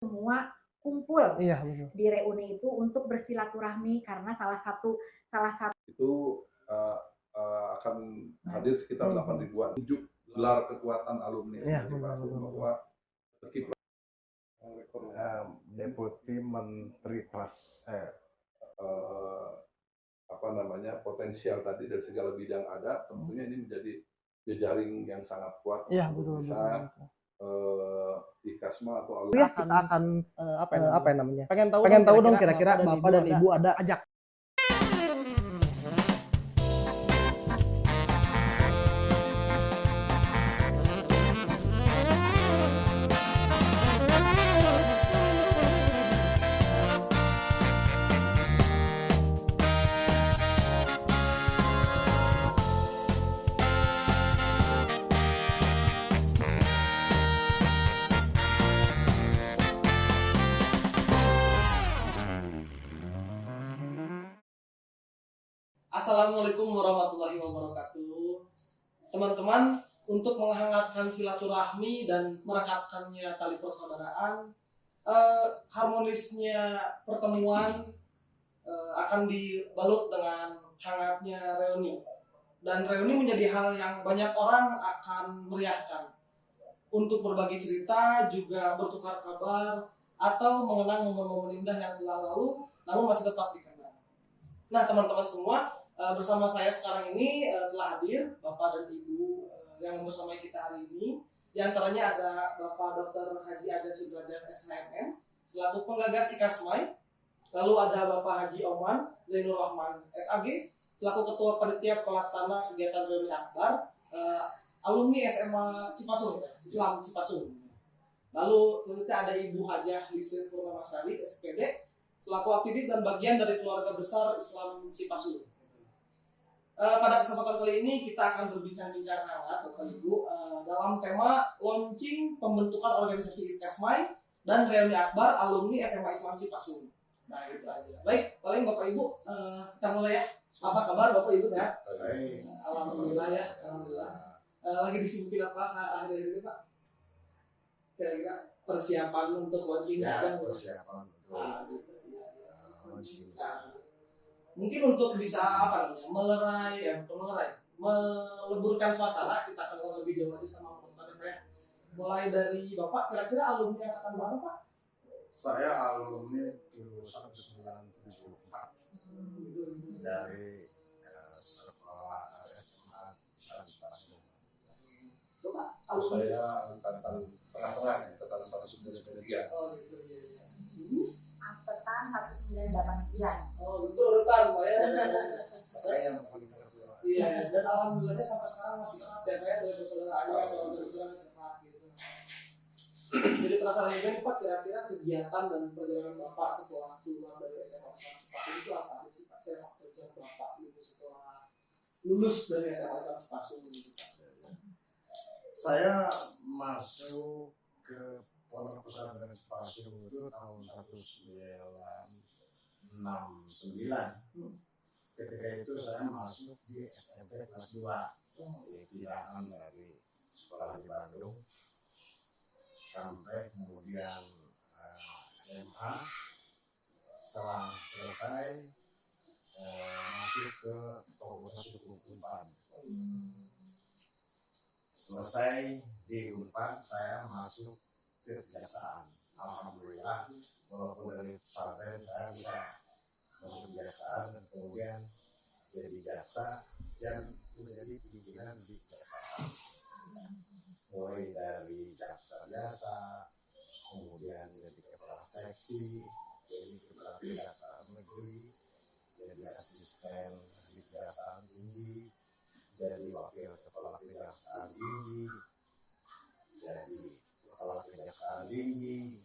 semua kumpul Iya, betul. di reuni itu untuk bersilaturahmi karena salah satu itu akan hadir sekitar 8 ribuan. Tunjuk gelar kekuatan alumni SMK Cipasung bahwa Deputi Menteri potensial tadi dari segala bidang ada, tentunya ini menjadi jejaring yang sangat kuat untuk bisa IKASMA atau alumni. Ya, kita akan apa namanya? Pengen tahu dong kira-kira Bapak dan Ibu ada ajak. Assalamualaikum warahmatullahi wabarakatuh. Teman-teman, untuk menghangatkan silaturahmi dan merekatkannya tali persaudaraan, harmonisnya pertemuan akan dibalut dengan hangatnya reuni. Dan reuni menjadi hal yang banyak orang akan meriahkan untuk berbagi cerita, juga bertukar kabar, atau mengenang momen-momen indah yang telah lalu namun masih tetap dikenang. Nah, teman-teman semua, bersama saya sekarang ini telah hadir Bapak dan Ibu yang membersamai kita hari ini. Di antaranya ada Bapak Dr. Haji Ajat Sudrajat SHMM selaku penggagas IKASMA. Lalu ada Bapak Haji Oman Zainur Rahman SAG selaku Ketua Panitia Pelaksana Kegiatan Reuni Akbar alumni SMA Cipasung, Islam Cipasung. Lalu selanjutnya ada Ibu Hajah Lisir Purnamasari SPD selaku aktivis dan bagian dari keluarga besar Islam Cipasung. Pada kesempatan kali ini kita akan berbincang-bincang hangat Bapak Ibu dalam tema launching pembentukan organisasi IKASMA dan reuni akbar alumni SMA Islam Cipasung. Nah, itu aja. Baik, paling Bapak Ibu kita mulai ya. Apa kabar Bapak Ibu sehat? Baik. Alhamdulillah ya, alhamdulillah. Lagi disibukin apa akhir-akhir ini Pak? Kira-kira persiapan untuk launching Ya, persiapan untuk launching. Mungkin untuk bisa meleburkan suasana, kita akan lebih jauh lagi sama teman-teman ya. Mulai dari Bapak, kira-kira alumni angkatan berapa Pak? Saya alumni 1974 dari sekolah SMA Islam Cipasung. Coba Saya angkatan tengah-tengah, angkatan 1993. Oh gitu ya. angkatan 1989. Oh betul urutan Pak ya. Saya yang paling tertua. Iya, dan alhamdulillahnya sampai sekarang masih erat ya Pak ya, dari persaudaraannya, keluarga besar masih erat gitu. Jadi penasaran juga nih Pak, kira-kira kegiatan dan perjalanan Bapak setelah keluar dari SMA Cipasung itu apa sih Pak? Saya mau kerja Bapak gitu setelah lulus dari SMA Cipasung gitu Pak. Saya masuk ke Pondok Pesantren Cipasung itu tahun 1969. Ketika itu saya masuk di SMP kelas 2, ibtidaan dari sekolah di Bandung sampai kemudian SMA. Setelah selesai masuk ke Fakultas Hukum Unpad. Selesai di Unpad saya masuk ke kejaksaan. Alhamdulillah, walaupun dari pesantren saya bisa masuk kejaksaan dan kemudian jadi jaksa dan menjadi pimpinan di kejaksaan. Mulai dari jaksa biasa, kemudian jadi kepala seksi, jadi kepala kejaksaan negeri, jadi asisten di kejaksaan tinggi, jadi wakil kepala kejaksaan tinggi, jadi kepala kejaksaan tinggi,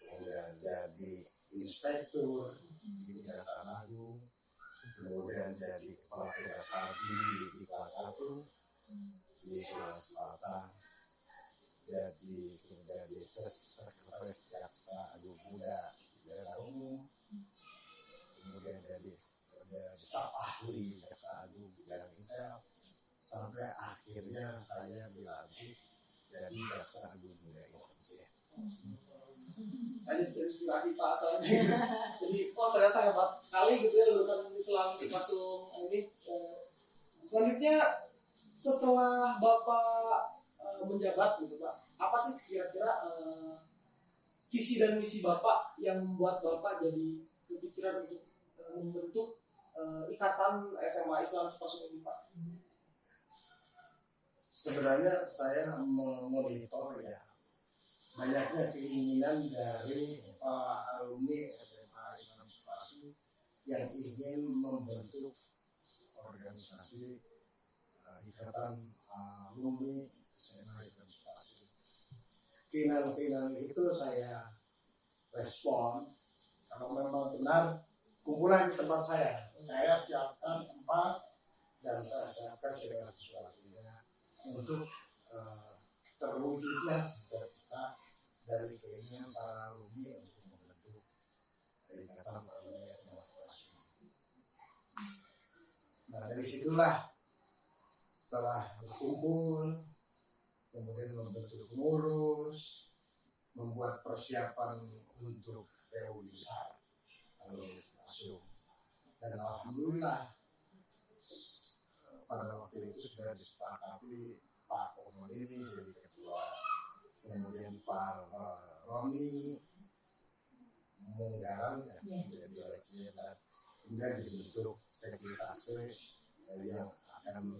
kemudian jadi inspektur di Kejaksaan Agung, kemudian jadi kepala kejaksaan tinggi di kelas 1 di Sulawesi Selatan, jadi sekretaris Jaksa Agung Muda di daerah umum, kemudian jadi staf ahli Jaksa Agung bidang intel, sampai akhirnya saya dilantik jadi Jaksa Agung Muda Indonesia. Saya jadi terinspirasi Pak soalnya. Jadi ternyata hebat sekali gitu ya lulusan Islam Cipasung ini. Selanjutnya setelah Bapak menjabat gitu Pak, apa sih kira-kira visi dan misi Bapak yang membuat Bapak jadi kepikiran untuk membentuk ikatan SMA Islam Cipasung ini Pak? Sebenarnya saya memonitor ya banyaknya keinginan dari para alumni SMA Islam Cipasung yang ingin membentuk organisasi ikatan alumni SMA Islam Cipasung. Keinginan itu saya respon, kalau memang benar kumpulan di tempat saya siapkan tempat dan saya siapkan segala sesuatunya untuk terwujudnya cita-cita dari keinginan para alumni untuk membentuk ikatan alumni SMA Cipasung. Nah dari situlah setelah berkumpul, kemudian membentuk pengurus, membuat persiapan untuk reuni besar alumni Cipasung, dan alhamdulillah pada waktu itu sudah disepakati Pak Komodini jadi ketua, kemudian Pak Roni Munggaran menjadi sekjen, dan kemudian dibentuk seksi yang akan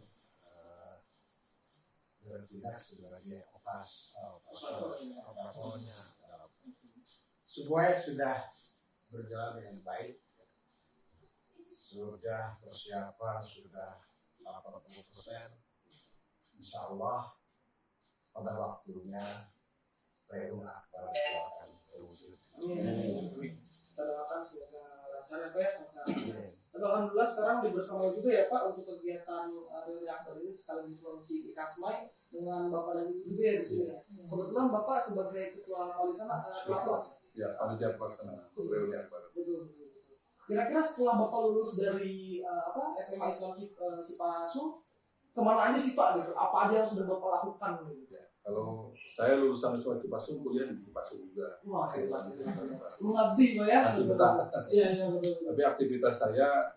bertindak sebagai operatornya. Semuanya sudah berjalan dengan baik, sudah persiapan sudah 80%. Insya Allah pada waktunya reuni akbar itu akan terwujud. Kita doakan semoga lancar ya Pak ya. Dan alhamdulillah sekarang dibersamai juga ya Pak untuk kegiatan reuni akbar ini sekaligus launching Ikasmai dengan Bapak dan Ibu juga ya di sini. Kebetulan Bapak sebagai ketua pelaksana Ya, panitia pelaksana reuni akbar. Betul. Kira-kira setelah Bapak lulus dari SMA Islam Cipasung, kemana aja sih Pak? Gitu? Apa aja yang sudah Bapak lakukan? Gitu? Ya, kalau saya lulusan SMA Cipasung, kuliah di Cipasung juga. Wah, hebat. Mengabdi Pak ya? Iya, betul. Tapi aktivitas saya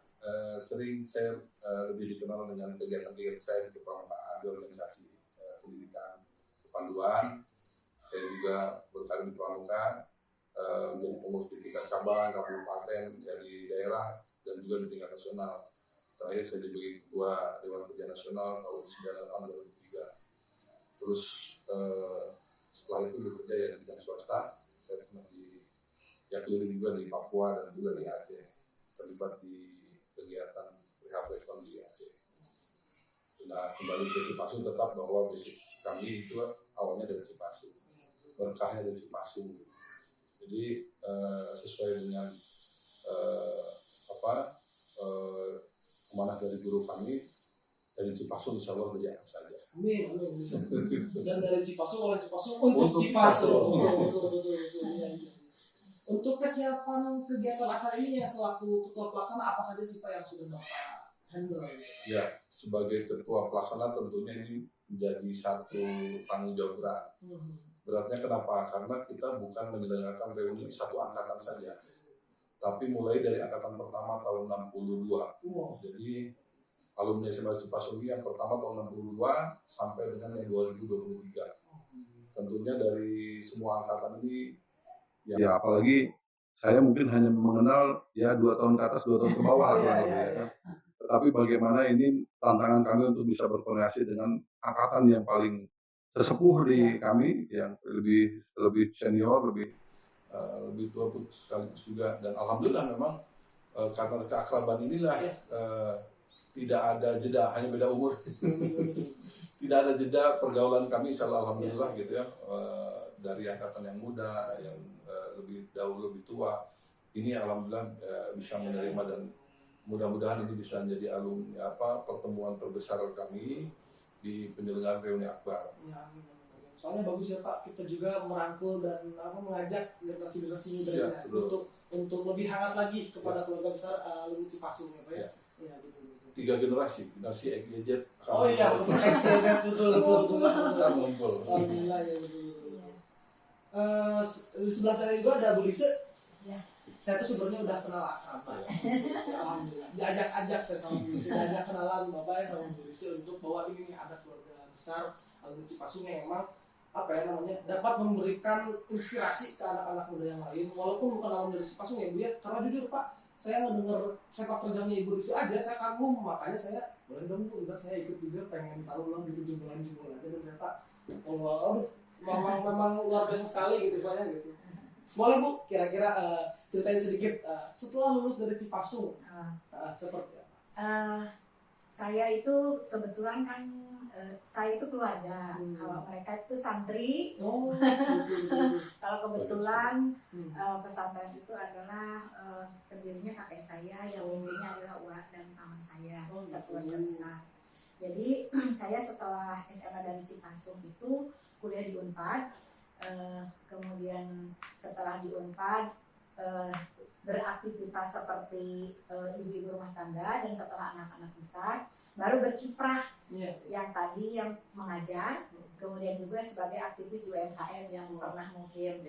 sering saya lebih dikenal dengan kegiatan-kegiatan saya di kepanduan di organisasi pendidikan kepanduan. Saya juga berkarir di Pramuka, menjadi pengurus di tingkat cabang, kabupaten, dari daerah, dan juga di tingkat nasional. Terakhir saya sebagai ketua Dewan Kerja Nasional tahun 98-2003. Terus setelah itu bekerja ya di bidang swasta. Saya pernah keliling juga di Papua dan juga di Aceh, terlibat di kegiatan rehab ekonomi di Aceh. Nah, kembali ke Cipasung tetap bahwa basic kami itu awalnya dari Cipasung, berkahnya dari Cipasung. Jadi sesuai dengan amanah dari guru kami, dari Cipasung insya Allah berjalan saja. Amin. Dan dari Cipasung oleh Cipasung untuk Cipasung. Betul. Ya. Untuk kesiapan kegiatan acara ini ya selaku ketua pelaksana apa saja sih Pak yang sudah Bapak handle? Ya, sebagai ketua pelaksana tentunya ini menjadi satu tanggung jawab berat. Beratnya kenapa? Karena kita bukan menyelenggarakan reuni satu angkatan saja, tapi mulai dari angkatan pertama tahun 62. Jadi alumni SMA Cipasung yang pertama tahun 62 sampai dengan yang 2023. Tentunya dari semua angkatan ini, ya apalagi saya mungkin hanya mengenal ya 2 tahun ke atas, 2 tahun ke bawah ya kan. Tetapi bagaimana ini tantangan kami untuk bisa berkoordinasi dengan angkatan yang paling sesepuh di kami, yang lebih senior, lebih tua sekaligus juga. Dan alhamdulillah memang karena keakraban inilah tidak ada jeda, hanya beda umur. Tidak ada jeda pergaulan kami, alhamdulillah gitu ya, dari angkatan yang muda, yang lebih dahulu, lebih tua, ini alhamdulillah bisa menerima, dan mudah-mudahan ini bisa menjadi pertemuan terbesar kami di penyelenggaraan reuni akbar. Ya, amin. Soalnya bagus ya Pak, kita juga merangkul dan mengajak generasi-generasi muda untuk lebih hangat lagi kepada keluarga besar alumni Cipasung ya Pak ya. Ya, betul. 3 generasi XYZ. Oh iya, betul, XYZ betul. Kan ngumpul. Alhamdulillah ya betul. Di sebelah saya juga ada Bu Lise. Ya. Saya tuh sebenarnya udah kenal akrab Pak. Alhamdulillah. Diajak-ajak saya sama Bu Lise, diajak kenalan Bapak ya sama Bu Lise untuk bahwa ini nih ada keluarga besar alumni Cipasung yang memang apa ya namanya dapat memberikan inspirasi ke anak-anak muda yang lain walaupun bukan alumni dari Cipasung ya Bu ya. Karena jujur Pak, saya ngedenger sepak terjangnya Ibu Lise aja saya kagum, makanya saya boleh dong Bu, ntar saya ikut juga pengen tahu ulang gitu jumlah-jumlah aja dan ternyata aduh memang luar biasa sekali gitu Pak ya gitu. Boleh Bu, kira-kira ceritain sedikit setelah lulus dari Cipasung seperti apa? Saya itu kebetulan kan saya itu keluarga. Kalau mereka itu santri. Oh, betul. Kalau kebetulan pesantren itu adalah pendirinya kakek saya yang pendirinya adalah uak dan paman saya, sekeluarga besar. Jadi saya setelah SMA dari Cipasung itu kuliah di Unpad. Kemudian setelah di Unpad beraktivitas seperti ibu-ibu rumah tangga, dan setelah anak-anak besar baru berkiprah yang tadi yang mengajar, kemudian juga sebagai aktivis di UMKM yang pernah mungkin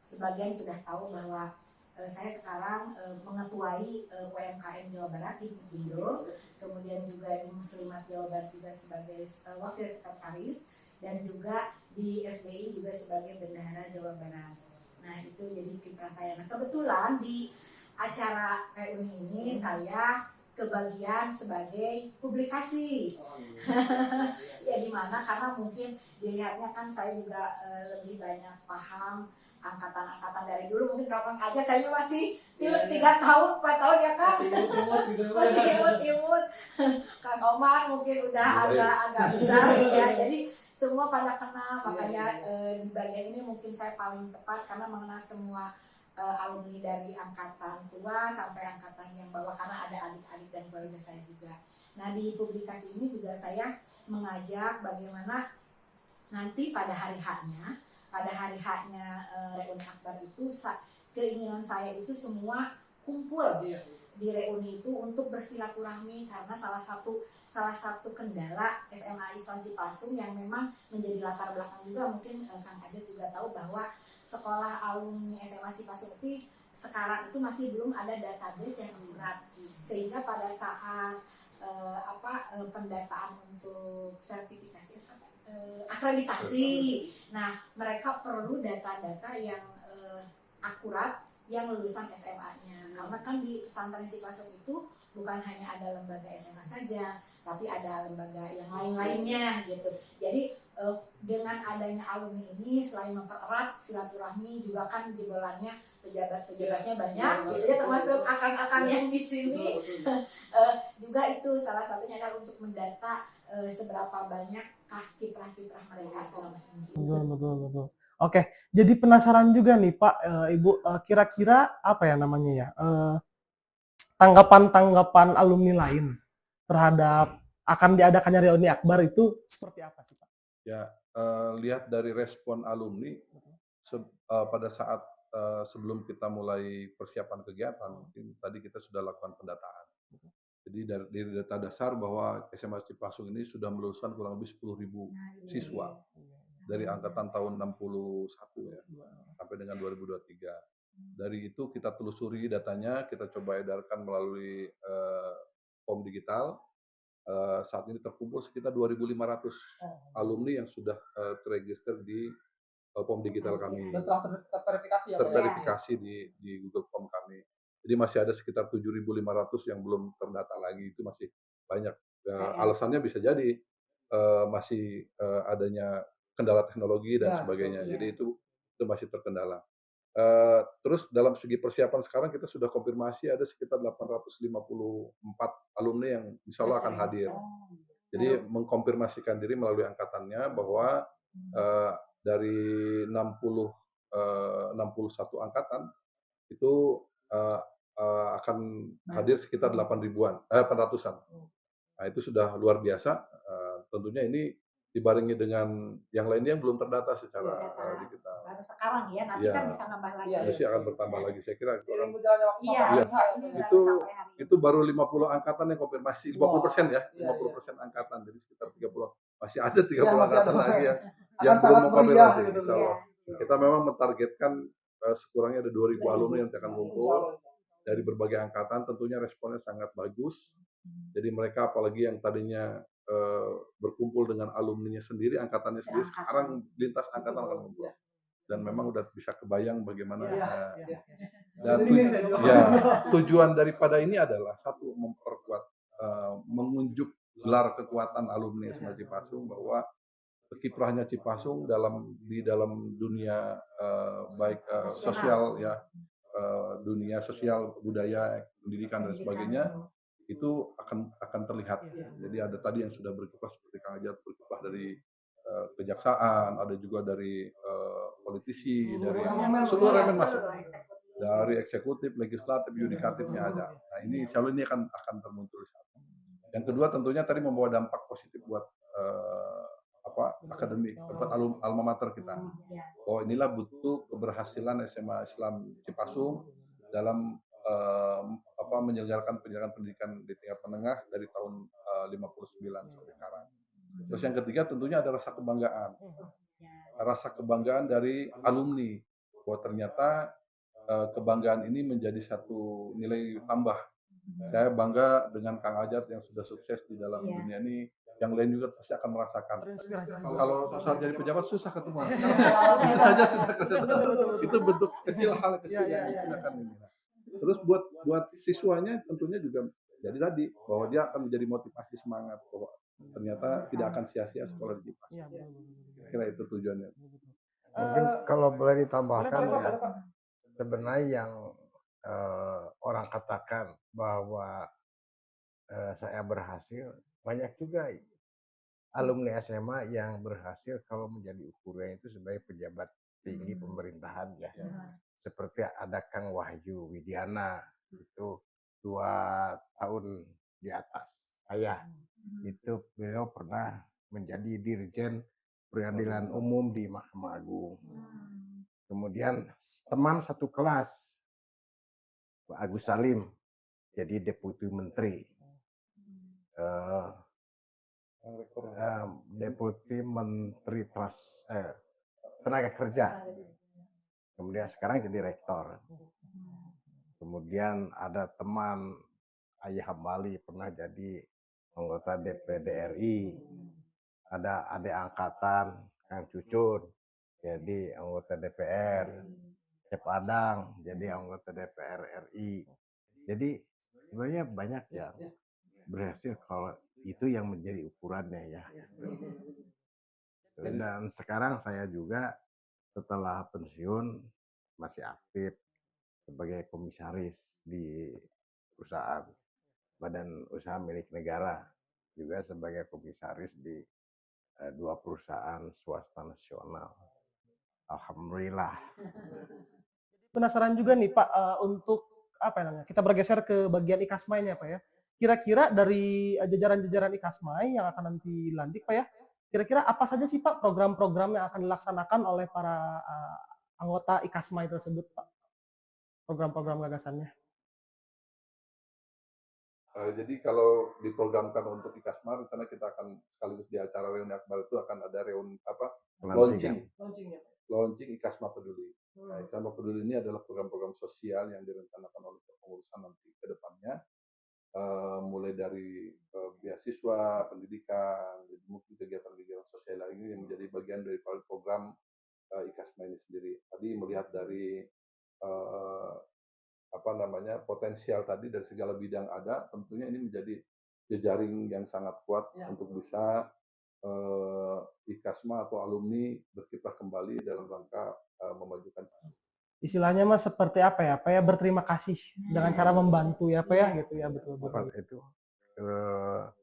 sebagian sudah tahu bahwa saya sekarang mengetuai UMKM Jawa Barat di Hipindo, kemudian juga di Muslimat Jawa Barat juga sebagai wakil sekretaris, dan juga di FDI juga sebagai bendahara Jawa Barat. Nah itu jadi kiprah saya. Nah kebetulan di acara reuni ini saya kebagian sebagai publikasi. Ya di mana karena mungkin dilihatnya kan saya juga lebih banyak paham angkatan-angkatan dari dulu. Mungkin kapan aja saya masih 3 tahun, 4 tahun ya Kak. Masih imut gitu. Masih imut. Kang Omar mungkin udah agak besar ya. Jadi semua pada kenal, makanya di bagian ini mungkin saya paling tepat karena mengenal semua alumni dari angkatan tua sampai angkatan yang bawah, karena ada adik-adik dan keluarga saya juga. Nah di publikasi ini juga saya mengajak bagaimana nanti pada hari H-nya reuni akbar itu keinginan saya itu semua kumpul di reuni itu untuk bersilaturahmi, karena salah satu kendala SMA Islam Cipasung yang memang menjadi latar belakang juga mungkin Kang Ajat juga tahu bahwa sekolah alumni SMA Cipasung itu sekarang itu masih belum ada database yang akurat, sehingga pada saat pendataan untuk sertifikasi akreditasi, nah mereka perlu data-data yang akurat yang lulusan SMA-nya, karena kan di pesantren Cipasung itu bukan hanya ada lembaga SMA saja, tapi ada lembaga yang lain-lainnya gitu. Jadi dengan adanya alumni ini selain mempererat silaturahmi, juga kan jebolannya pejabat-pejabatnya banyak, gitu ya, termasuk akang-akang yang di sini. Juga itu salah satunya adalah untuk mendata seberapa banyakkah kiprah-kiprah mereka selama ini. Betul. Oke, jadi penasaran juga nih Pak, Ibu, kira-kira apa ya namanya ya, tanggapan alumni lain terhadap akan diadakannya reuni akbar itu seperti apa sih Pak? Ya, lihat dari respon alumni pada saat sebelum kita mulai persiapan kegiatan, mungkin tadi kita sudah lakukan pendataan. Jadi dari data dasar bahwa SMA Cipasung ini sudah meluluskan kurang lebih 10.000 siswa dari angkatan tahun 61 ya sampai dengan 2023. Dari itu kita telusuri datanya, kita coba edarkan melalui POM digital. Saat ini terkumpul sekitar 2.500 alumni yang sudah terregister di POM digital kami. Dan telah terverifikasi ya? Terverifikasi di Google Form kami. Jadi masih ada sekitar 7.500 yang belum terdata lagi, itu masih banyak. Alasannya bisa jadi masih adanya kendala teknologi dan sebagainya. Jadi itu masih terkendala. Terus dalam segi persiapan sekarang kita sudah konfirmasi ada sekitar 854 alumni yang insya Allah akan hadir. Jadi mengkonfirmasikan diri melalui angkatannya bahwa dari 61 angkatan itu akan hadir sekitar 800-an. Nah itu sudah luar biasa. Tentunya ini dibarengi dengan yang lainnya yang belum terdata secara digital. Baru sekarang ya, nanti kan bisa nambah lagi. Masih akan bertambah lagi, saya kira. Iya. Itu baru 50 angkatan yang konfirmasi, 50% ya, 50% angkatan, jadi sekitar 30. Masih ada 30 angkatan lagi ya. yang belum sangat membuka meriah berasi, gitu. insya Allah. Kita memang mentargetkan sekurangnya ada 2.000 alumni yang akan kumpul dari berbagai angkatan. Tentunya responnya sangat bagus. Jadi mereka apalagi yang tadinya berkumpul dengan alumninya sendiri, angkatannya sendiri, sekarang lintas angkatan akan kumpul. Dan memang udah bisa kebayang bagaimana. Dan tujuan daripada ini adalah satu, memperkuat, mengunjuk gelar kekuatan alumni SMA Cipasung bahwa kiprahnya Cipasung di dalam dunia baik sosial ya, dunia sosial, budaya, pendidikan dan sebagainya itu akan terlihat. Jadi ada tadi yang sudah berkiprah seperti Kang Ajat, berkiprah dari kejaksaan, ada juga dari politisi, dari seluruh elemen masuk, dari eksekutif, legislatif, yudikatifnya ada. Nah ini insya Allah ini akan termuncul di sana. Yang kedua tentunya tadi membawa dampak positif buat akademik, buat alma mater kita. Bahwa inilah butuh keberhasilan SMA Islam Cipasung dalam menyelenggarakan pendidikan di tingkat menengah dari tahun 59 sampai sekarang. Terus yang ketiga tentunya ada rasa kebanggaan. Rasa kebanggaan dari alumni bahwa ternyata kebanggaan ini menjadi satu nilai tambah. Saya bangga dengan Kang Ajat yang sudah sukses di dalam dunia ini. Yang lain juga pasti akan merasakan. Kalau saat jadi pejabat susah ketemu. Itu saja sudah itu bentuk kecil, hal kecil yang akan ini. Terus buat siswanya tentunya juga jadi tadi bahwa dia akan menjadi motivasi semangat bahwa ternyata tidak akan sia-sia sekolah di Cipas. Kira itu tujuannya. Mungkin kalau boleh ditambahkan ya, sebenarnya yang orang katakan bahwa saya berhasil, banyak juga alumni SMA yang berhasil kalau menjadi ukurannya itu sebagai pejabat tinggi pemerintahan ya. Seperti ada Kang Wahyu Widiana, itu 2 tahun di atas saya. Itu beliau pernah menjadi dirjen peradilan umum di Mahkamah Agung. Kemudian teman satu kelas, Pak Agus Salim, jadi deputi menteri. Deputi Menteri Tenaga Kerja. Kemudian sekarang jadi rektor. Kemudian ada teman Ayah Hambali pernah jadi anggota DPD RI. Ada adik angkatan Kang Cucun jadi anggota DPR. Cep Adang jadi anggota DPR RI. Jadi sebenarnya banyak yang berhasil kalau itu yang menjadi ukurannya ya. Dan sekarang saya juga setelah pensiun masih aktif sebagai komisaris di perusahaan badan usaha milik negara, juga sebagai komisaris di 2 perusahaan swasta nasional. Alhamdulillah. Penasaran juga nih Pak, untuk apa namanya? Kita bergeser ke bagian Ikasmainya Pak ya. Kira-kira dari jajaran-jajaran Ikasmai yang akan nanti dilantik Pak ya, kira-kira apa saja sih Pak program-program yang akan dilaksanakan oleh para anggota Ikasmai tersebut Pak? Program-program gagasannya. Jadi kalau diprogramkan untuk Ikasma, rencana kita akan sekaligus di acara reuni akbar itu akan ada launching Ikasma Peduli. Nah, Ikasma Peduli ini adalah program-program sosial yang direncanakan oleh kepengurusan nanti ke depannya, mulai dari beasiswa, pendidikan, mungkin kegiatan-kegiatan sosial lainnya yang menjadi bagian dari program Ikasma ini sendiri. Tadi melihat dari potensial tadi dari segala bidang ada, tentunya ini menjadi jejaring yang sangat kuat untuk bisa Ikasma atau alumni berkiprah kembali dalam rangka memajukan. Istilahnya Mas seperti apa ya? Pak ya berterima kasih dengan cara membantu ya Pak ya gitu ya, betul. Itu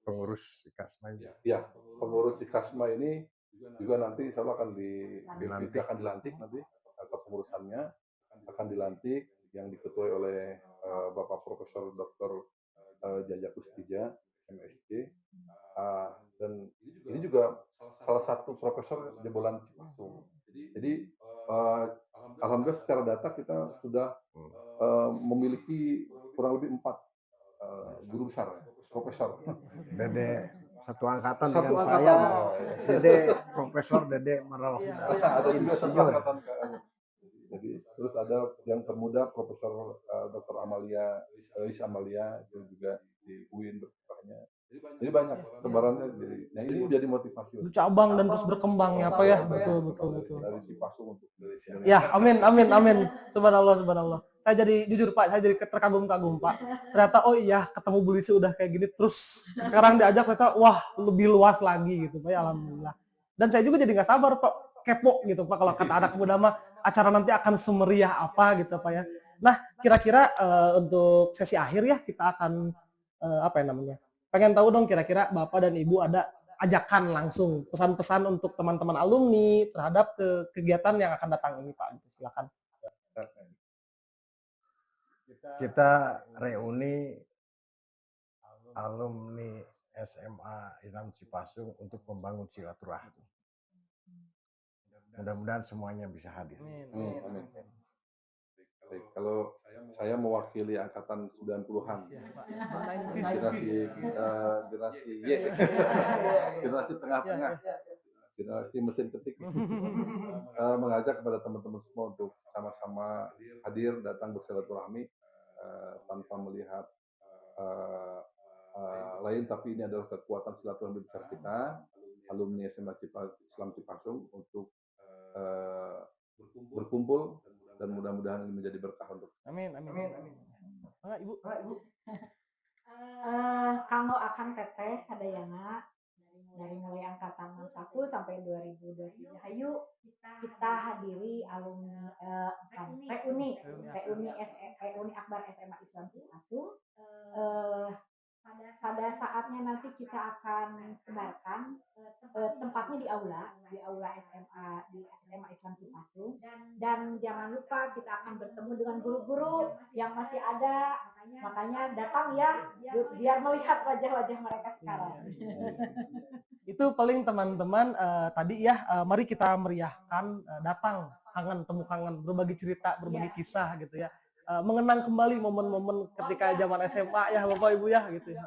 pengurus Ikasma. Ya, pengurus Ikasma ini juga nanti insya Allah akan dilantik nanti kepengurusannya akan dilantik yang diketuai oleh Bapak Profesor Dr. Jaja Kustija, MSc, dan ini juga salah satu profesor jebolan Cipasung. Jadi alhamdulillah secara data kita sudah memiliki kurang lebih 4 guru besar, profesor. Dede satu angkatan Satu dengan angkatan. saya, Ya. Dede Profesor Dede Meral. Ada juga satu Insinyur. angkatan kakaknya. Jadi terus ada yang termuda Profesor Dr. Amalia Lois Amalia itu juga di UIN berkiprahnya. Jadi banyak sebarannya. Jadi, nah ini menjadi motivasi Cabang dan terus berkembang ya Pak ya. Betul. dari Cipasung untuk Indonesia. Ya, amin. Subhanallah. Saya jadi jujur Pak, saya jadi terkagum-kagum Pak. Ternyata oh iya ketemu Bu Lisi udah kayak gini, terus sekarang diajak ternyata wah lebih luas lagi gitu Pak ya, alhamdulillah. Dan saya juga jadi nggak sabar Pak, kepo gitu Pak kalau kata anak muda mah acara nanti akan semeriah apa gitu Pak ya. Nah kira-kira untuk sesi akhir ya kita akan pengen tahu dong kira-kira Bapak dan Ibu ada ajakan langsung pesan-pesan untuk teman-teman alumni terhadap kegiatan yang akan datang ini Pak. Silakan. Kita reuni alumni SMA Islam Cipasung untuk membangun silaturahmi. Mudah-mudahan semuanya bisa hadir. Amin. Baik, kalau saya mewakili angkatan 90-an. Generasi Y. Generasi tengah-tengah. Generasi mesin ketik. Mengajak kepada teman-teman semua untuk sama-sama hadir datang bersilaturahmi tanpa melihat lain, tapi ini adalah kekuatan silaturahmi besar kita alumni SMA Islam Cipasung untuk berkumpul dan mudah-mudahan ini menjadi berkah untuk Amin. Ibu. Kalau akan tetes sadayana dari mulai angkatan 61 sampai 2023 hayu kita hadiri alumni reuni akbar SMA Islam Cipasung. Pada saatnya nanti kita akan sebarkan tempatnya di aula SMA Islam Cipasung, dan jangan lupa kita akan bertemu dengan guru-guru yang masih ada, makanya datang ya biar melihat wajah-wajah mereka sekarang. Itu paling teman-teman tadi ya, mari kita meriahkan, datang kangen temu kangen, berbagi cerita, berbagi kisah gitu ya, mengenang kembali momen-momen ketika zaman SMA ya Bapak Ibu ya gitu ya.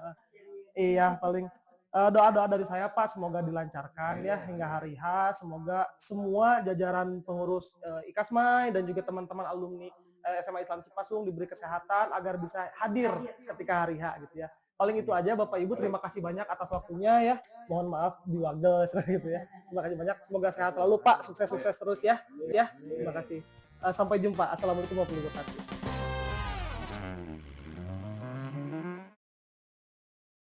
Iya paling doa-doa dari saya Pak, semoga dilancarkan ya hingga hari H, semoga semua jajaran pengurus Ikasmai dan juga teman-teman alumni SMA Islam Cipasung diberi kesehatan agar bisa hadir ketika hari H gitu ya. Paling itu aja Bapak Ibu, terima kasih banyak atas waktunya ya. Mohon maaf diwagel gitu ya. Terima kasih banyak. Semoga sehat selalu Pak, sukses terus ya. Ya, terima kasih. Sampai jumpa. Assalamualaikum warahmatullahi wabarakatuh.